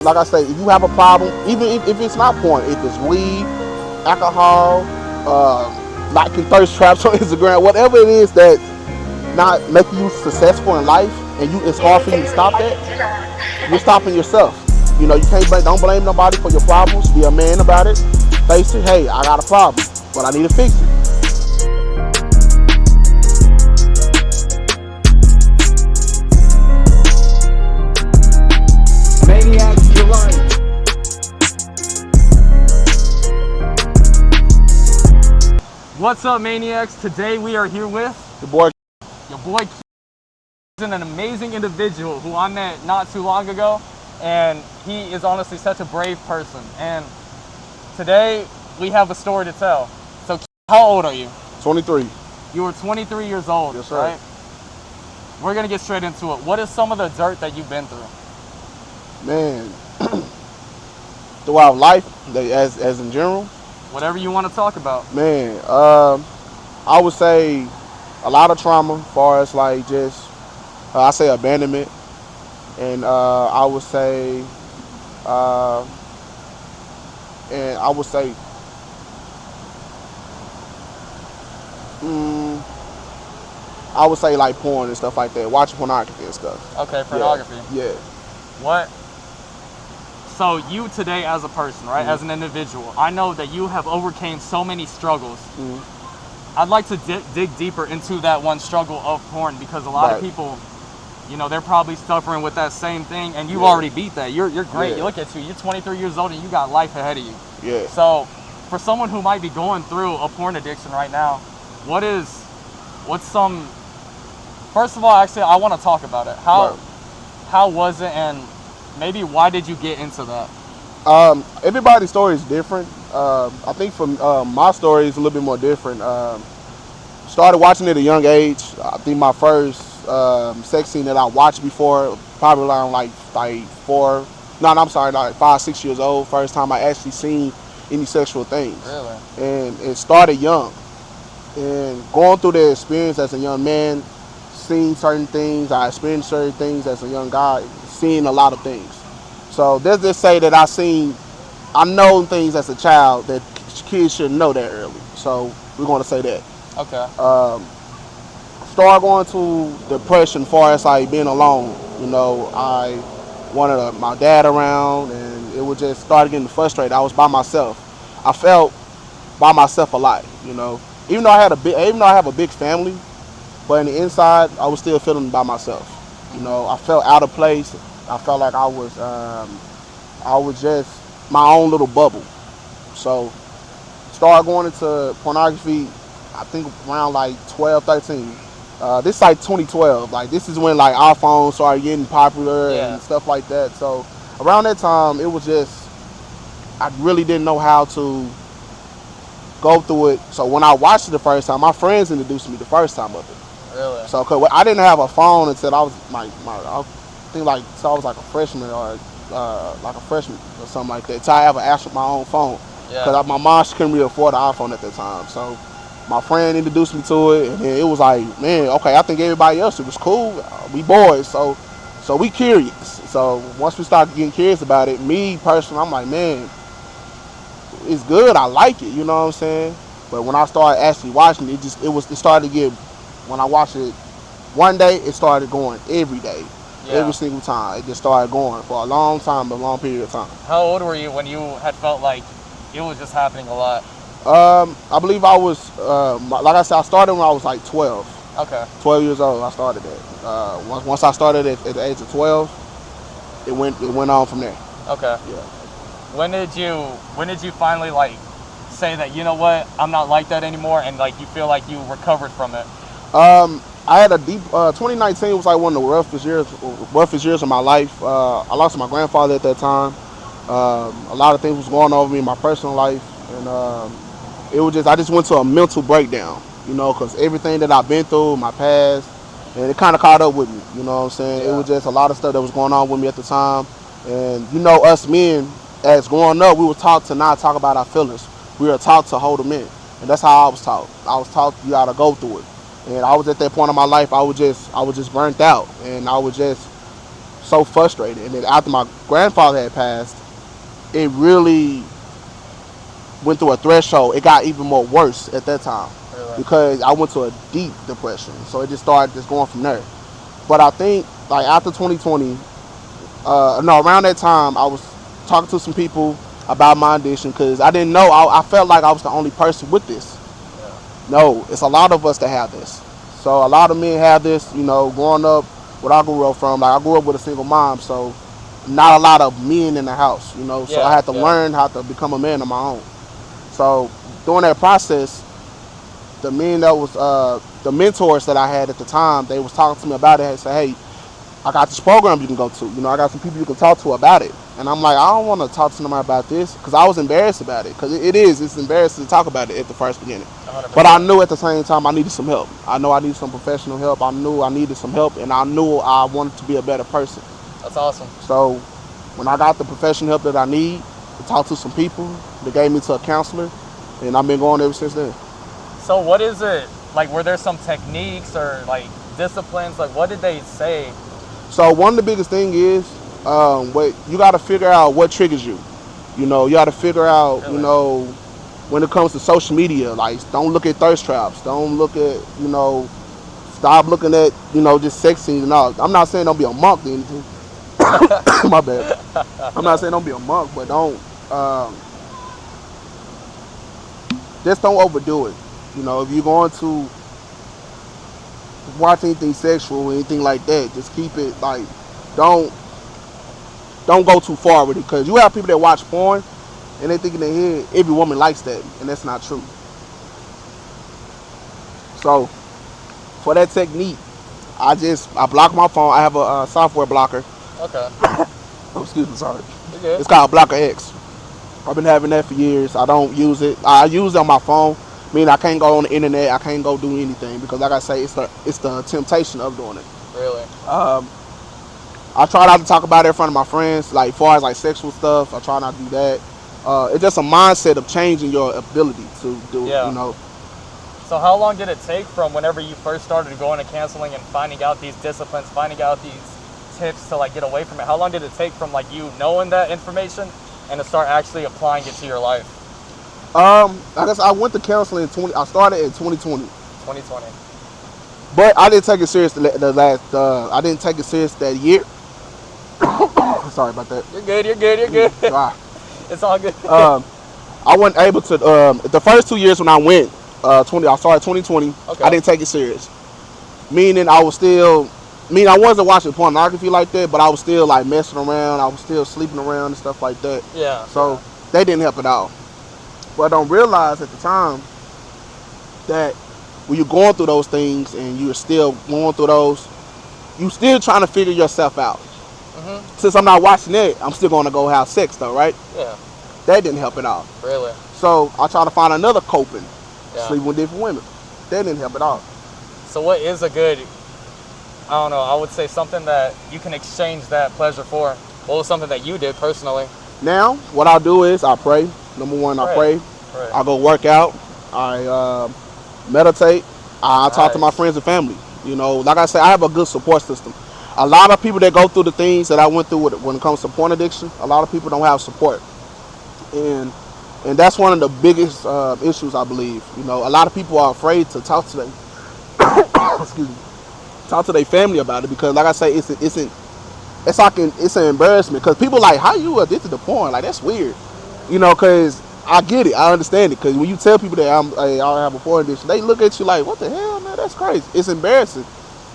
Like I say, if you have a problem, even if it's not porn, if it's weed, alcohol, liking thirst traps on Instagram, whatever it is that not making you successful in life, and it's hard for you to stop that, you're stopping yourself. You can't don't blame nobody for your problems. Be a man about it. Face it. Hey, I got a problem, but I need to fix it. Maniacs, you're right. What's up, Maniacs? Today we are here with Your boy. your boy. He's an amazing individual who I met not too long ago, and he is honestly such a brave person. And today we have a story to tell. So, how old are you? 23. You were 23 years old, Yes, sir. right? We're gonna get straight into it. What is some of the dirt that you've been through? Man, throughout life, as in general, Whatever you want to talk about. man, I would say a lot of trauma, as far as like just, I say abandonment, and I would say, I would say like porn and stuff like that, watching pornography and stuff. Okay, pornography. Yeah. What? So you today as a person, right, as an individual, I know that you have overcame so many struggles. I'd like to dig deeper into that one struggle of porn, because a lot of people, they're probably suffering with that same thing, and you already beat that. You're great. You look at you. You're 23 years old, and you got life ahead of you. Yeah. So for someone who might be going through a porn addiction right now, what's some? First of all, actually, I want to talk about it. How was it, and maybe why did you get into that? Everybody's story is different. I think for my story is a little bit more different. Started watching it at a young age. I think my first sex scene that I watched before, probably around like 5, 6 years old. First time I actually seen any sexual things. Really? And it started young. And going through the experience as a young man, seeing certain things, I experienced certain things as a young guy, seeing a lot of things. So let's just say that I know things as a child that kids shouldn't know that early. So we're going to say that. Okay. Started going to depression as far as like being alone. I wanted my dad around, and it was just started getting frustrated. I was by myself. I felt by myself a lot. Even though I have a big family, but in the inside, I was still feeling by myself. I felt out of place. I felt like I was just my own little bubble. So, started going into pornography, I think around like 12, 13. This is like 2012. Like, this is when like iPhones started getting popular and stuff like that. So, around that time, it was just, I really didn't know how to go through it. So when I watched it the first time, my friends introduced me the first time of it. Really? So, cause I didn't have a phone until I was I was like a freshman or something like that. So I ever asked my own phone, because my mom, she couldn't really afford an iPhone at that time. So my friend introduced me to it, and then it was like, man, okay, I think everybody else, it was cool. We boys, so we curious. So once we started getting curious about it, me personally, I'm like, man, it's good. I like it. You know what I'm saying? But when I started actually watching it, it started to get. When I watched it one day, it started going every day, every single time. It just started going for a long time, a long period of time. How old were you when you had felt like it was just happening a lot? I believe I was, like I said, I started when I was like 12. Okay. 12 years old, I started that. Once I started at the age of 12, it went on from there. Okay. Yeah. When did you finally like say that, you know what, I'm not like that anymore, and like you feel like you recovered from it? I had a deep. 2019 was like one of the roughest years of my life. I lost my grandfather at that time. A lot of things was going on with me in my personal life, and it was I just went to a mental breakdown. Because everything that I've been through, my past, and it kind of caught up with me. You know what I'm saying? Yeah. It was just a lot of stuff that was going on with me at the time, and us men, as growing up, we were taught to not talk about our feelings. We were taught to hold them in, and that's how I was taught. I was taught you gotta go through it. And I was at that point in my life, I was just burnt out, and I was just so frustrated. And then after my grandfather had passed, it really went through a threshold. It got even more worse at that time Really? because I went to a deep depression. So it just started just going from there. But I think like after 2020, no, around that time, I was talking to some people about my addiction because I didn't know. I felt like I was the only person with this. Yeah. No, it's a lot of us that have this. So a lot of men have this. You know, growing up, what I grew up from, like I grew up with a single mom, so not a lot of men in the house. You know, so I Yeah. had to Yeah. learn how to become a man on my own. So during that process, the men that was the mentors that I had at the time, they was talking to me about it and say, hey, I got this program you can go to. You know, I got some people you can talk to about it. And I'm like, I don't want to talk to nobody about this because I was embarrassed about it. Because it's embarrassing to talk about it at the first beginning. 100%. But I knew at the same time I needed some help. I know I needed some professional help. I knew I needed some help, and I knew I wanted to be a better person. That's awesome. So when I got the professional help that I need, to talk to some people, they gave me to a counselor, and I've been going ever since then. So what is it like? Were there some techniques or like disciplines? Like what did they say? So one of the biggest thing is, you got to figure out what triggers you. You know, you got to figure out, Really? you know, when it comes to social media, like don't look at thirst traps. Don't look at, you know, stop looking at, you know, just sex scenes and all. I'm not saying don't be a monk or anything. My bad. I'm not saying don't be a monk, but just don't overdo it. You know, if you're going to watch anything sexual or anything like that, just keep it like, don't go too far with it, because you have people that watch porn and they think in their head every woman likes that, and that's not true. So for that technique, I block my phone. I have a software blocker. Okay. Oh, excuse me, sorry. You're good. It's called Blocker X. I've been having that for years. I don't use it. I use it on my phone. I mean, I can't go on the internet. I can't go do anything because, like I say, it's the temptation of doing it. Really? I try not to talk about it in front of my friends, like far as like sexual stuff. I try not to do that. It's just a mindset of changing your ability to do it. Yeah. You know. So how long did it take from whenever you first started going to counseling and finding out these disciplines, finding out these tips to like get away from it? How long did it take from like you knowing that information and to start actually applying it to your life? I guess I went to counseling I started in 2020. 2020. But I didn't take it serious I didn't take it serious that year. Sorry about that. You're good. You're good. You're good. Ah. It's all good. I wasn't able to. The first 2 years when I went, I started 2020. Okay. I didn't take it serious. Meaning I wasn't watching pornography like that, but I was still like messing around. I was still sleeping around and stuff like that. Yeah. So they didn't help at all. But I don't realize at the time that when you're going through those things and you're still going through those, you're still trying to figure yourself out. Mm-hmm. Since I'm not watching it, I'm still going to go have sex though, right? Yeah. That didn't help at all. Really? So I try to find another coping, Yeah. sleeping with different women. That didn't help at all. So what is a good, I don't know, I would say something that you can exchange that pleasure for? What was something that you did personally? Now, what I do is I pray. Number one, I pray. Right. I go work out. I meditate. I talk to my Nice. friends and family. You know, like I said, I have a good support system. A lot of people that go through the things that I went through when it comes to porn addiction, a lot of people don't have support. And that's one of the biggest issues, I believe. You know, a lot of people are afraid to talk to them. Excuse me. Talk to their family about it because, like I say, it's an embarrassment because people like, how you addicted to porn? Like, that's weird. You know, because I get it. I understand it. Because when you tell people that I have a porn addiction, they look at you like, what the hell, man? That's crazy. It's embarrassing.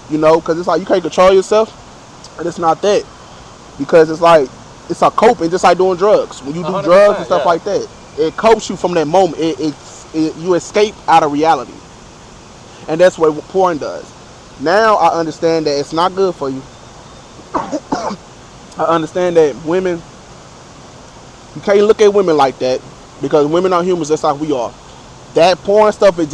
You know, because it's like you can't control yourself. And it's not that. Because it's like, it's a coping, just like doing drugs. When you do drugs and stuff like that, it copes you from that moment. You escape out of reality. And that's what porn does. Now I understand that it's not good for you. I understand that women, you can't look at women like that because women are humans just like we are. That porn stuff is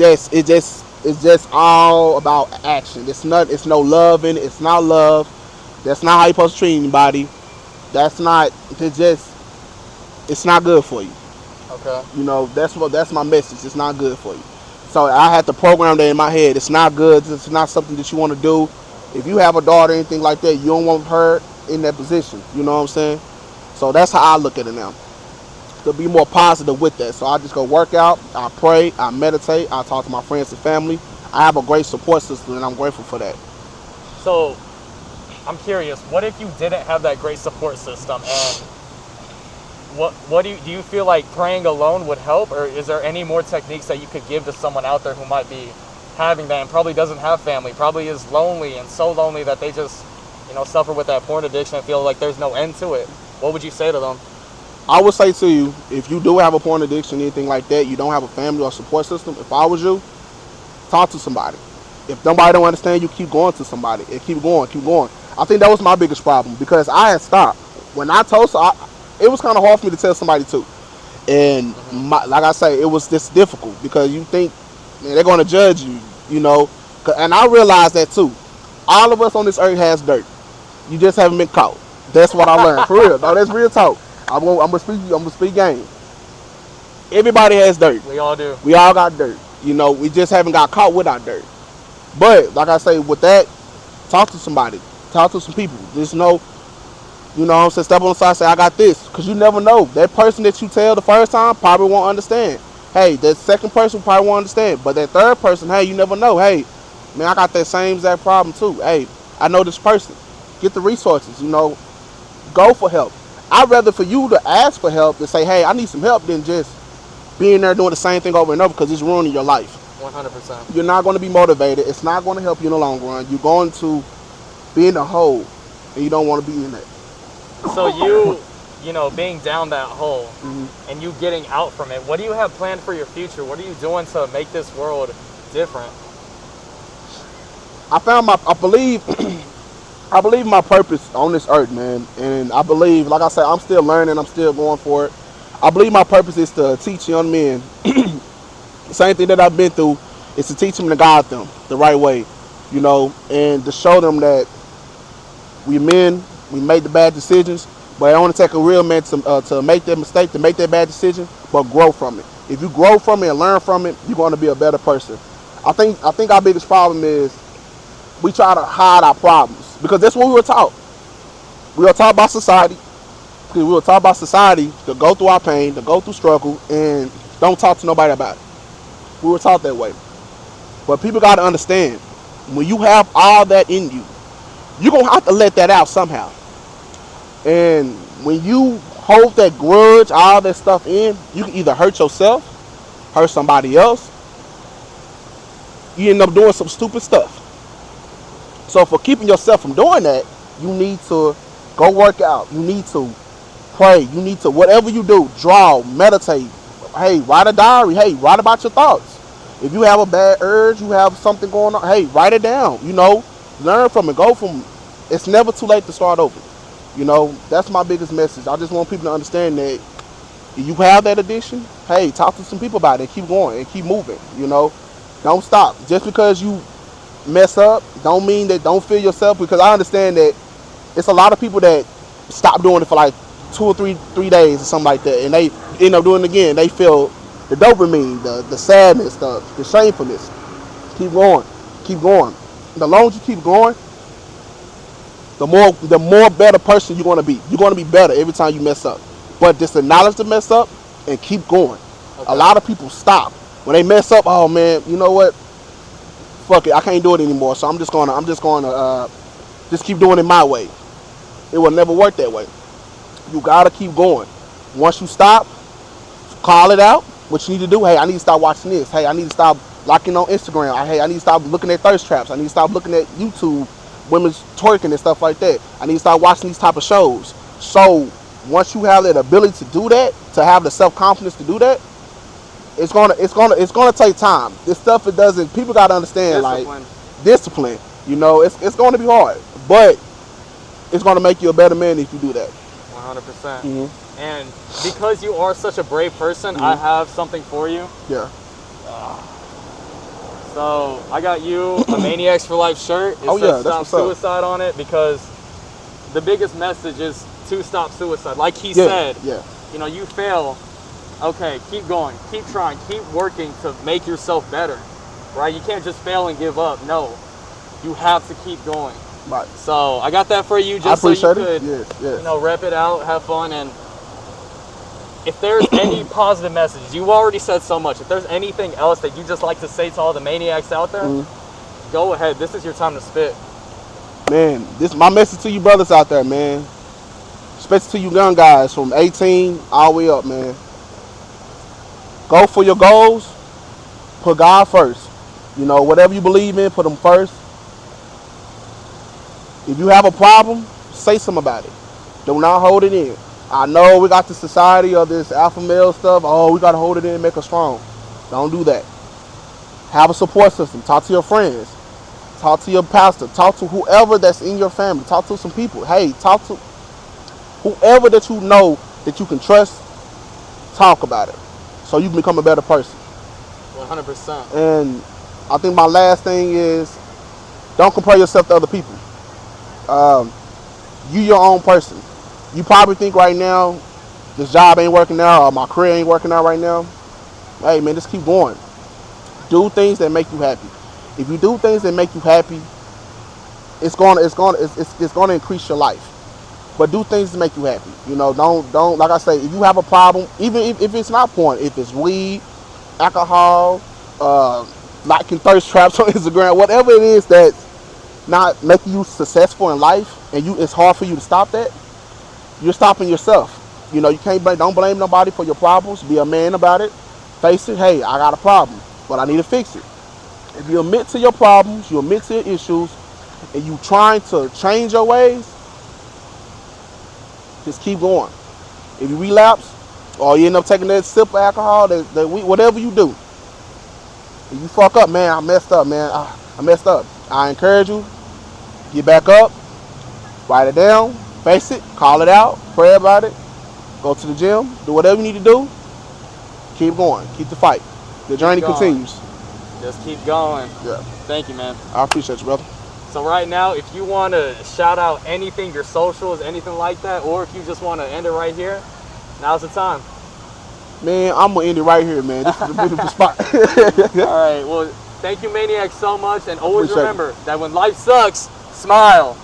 just all about action. It's no love in it. It's not love. That's not how you're supposed to treat anybody. It's not good for you. Okay. You know, that's my message. It's not good for you. So I had to program that in my head. It's not good. It's not something that you want to do. If you have a daughter or anything like that, you don't want her. in that position. You know what I'm saying? So that's how I look at it now. To be more positive with that. So I just go work out, I pray, I meditate, I talk to my friends and family. I have a great support system, and I'm grateful for that. So I'm curious, what if you didn't have that great support system, and what do you feel like praying alone would help, or is there any more techniques that you could give to someone out there who might be having that and probably doesn't have family, probably is lonely and so lonely that they just, suffer with that porn addiction and feel like there's no end to it? What would you say to them? I would say to you, if you do have a porn addiction, anything like that, you don't have a family or support system, if I was you, talk to somebody. If nobody don't understand you, keep going to somebody and keep going, keep going. I think that was my biggest problem because I had stopped. When I told, it was kind of hard for me to tell somebody too. And like I say, it was just difficult because you think, man, they're going to judge you, And I realized that too. All of us on this earth has dirt. You just haven't been caught. That's what I learned. For real. No, that's real talk. I'm gonna speak game. Everybody has dirt. We all do. We all got dirt. We just haven't got caught with our dirt. But like I say, with that, talk to somebody. Talk to some people. Just know, what I'm saying, step on the side, say I got this. Because you never know. That person that you tell the first time probably won't understand. Hey, that second person probably won't understand. But that third person, hey, you never know. Hey, man, I got that same exact problem too. Hey, I know this person. Get the resources, go for help. I'd rather for you to ask for help than say, hey, I need some help, than just being there doing the same thing over and over because it's ruining your life. 100%. You're not going to be motivated. It's not going to help you in the long run. You're going to be in a hole, and you don't want to be in that. So being down that hole and you getting out from it, what do you have planned for your future? What are you doing to make this world different? I believe my purpose on this earth, man. And I believe, like I said, I'm still learning. I'm still going for it. I believe my purpose is to teach young men the same thing that I've been through, is to teach them to guide them the right way, and to show them that we men, we make the bad decisions, but it only take a real man to make that mistake, to make that bad decision, but grow from it. If you grow from it and learn from it, you're going to be a better person. I think our biggest problem is we try to hide our problems because that's what we were taught. We were taught by society. We were taught by society to go through our pain, to go through struggle, and don't talk to nobody about it. We were taught that way. But people got to understand, when you have all that in you, you're going to have to let that out somehow. And when you hold that grudge, all that stuff in, you can either hurt yourself, hurt somebody else. You end up doing some stupid stuff. So for keeping yourself from doing that, you need to go work out. You need to pray. You need to, whatever you do, draw, meditate. Hey, write a diary. Hey, write about your thoughts. If you have a bad urge, you have something going on, hey, write it down. Learn from it. Go from. It's never too late to start over. That's my biggest message. I just want people to understand that if you have that addiction, hey, talk to some people about it and keep going and keep moving. Don't stop. Just because you mess up, don't mean that don't feel yourself, because I understand that it's a lot of people that stop doing it for like 2 or 3 days or something like that, and they end up doing it again. They feel the dopamine, the sadness, the shamefulness. Keep going. Keep going. The longer you keep going, the more better person you're going to be. You're going to be better every time you mess up. But just acknowledge the mess up and keep going. Okay. A lot of people stop. When they mess up, oh man, you know what? Fuck it, I can't do it anymore. So I'm just going to just keep doing it my way. It will never work that way. You got to keep going. Once you stop, call it out. What you need to do, hey, I need to stop watching this. Hey, I need to stop liking on Instagram. Hey, I need to stop looking at thirst traps. I need to stop looking at YouTube, women's twerking and stuff like that. I need to start watching these type of shows. So once you have that ability to do that, to have the self-confidence to do that, it's gonna take time. This stuff, people gotta understand, discipline. Discipline. It's gonna be hard, but it's gonna make you a better man if you do that. 100%. And because you are such a brave person, I have something for you. Yeah. So I got you a Maniacs for Life shirt. It says Stop Suicide on it, because the biggest message is to stop suicide. Like he said, you fail. Okay, keep going, keep trying, keep working to make yourself better, right? You can't just fail and give up. No, you have to keep going. Right. So I got that for you I just so you appreciate could, it. Yes, yes. you know, rep it out, have fun, and if there's any positive message, you already said so much. If there's anything else that you just like to say to all the maniacs out there, go ahead. This is your time to spit. Man, this is my message to you brothers out there, man. Especially to you young guys from 18 all the way up, man. Go for your goals. Put God first. You know, whatever you believe in, put Him first. If you have a problem, say something about it. Do not hold it in. I know we got the society of this alpha male stuff. Oh, we got to hold it in and make us strong. Don't do that. Have a support system. Talk to your friends. Talk to your pastor. Talk to whoever that's in your family. Talk to some people. Hey, talk to whoever that you know that you can trust. Talk about it so you can become a better person. 100%. And I think my last thing is don't compare yourself to other people. You your own person. You probably think right now this job ain't working out or my career ain't working out right now. Hey man, just keep going. Do things that make you happy. If you do things that make you happy, it's gonna increase your life. But do things to make you happy. You know, don't like I say, if you have a problem, even if it's not porn, if it's weed, alcohol, liking thirst traps on Instagram, whatever it is that's not making you successful in life, and it's hard for you to stop that, you're stopping yourself. You know, you can't don't blame nobody for your problems. Be a man about it. Face it. Hey, I got a problem, but I need to fix it. If you admit to your problems, you admit to your issues, and you trying to change your ways, just keep going. If you relapse, or you end up taking that sip of alcohol, whatever you do, if you fuck up, man, I messed up, man. I messed up. I encourage you, get back up, write it down, face it, call it out, pray about it, go to the gym, do whatever you need to do, keep going, keep the fight. The journey continues. Just keep going. Yeah. Thank you, man. I appreciate you, brother. So right now, if you want to shout out anything, your socials, anything like that, or if you just want to end it right here, now's the time. Man, I'm going to end it right here, man. This is a beautiful spot. All right. Well, thank you, Maniacs, so much. And always remember that when life sucks, smile.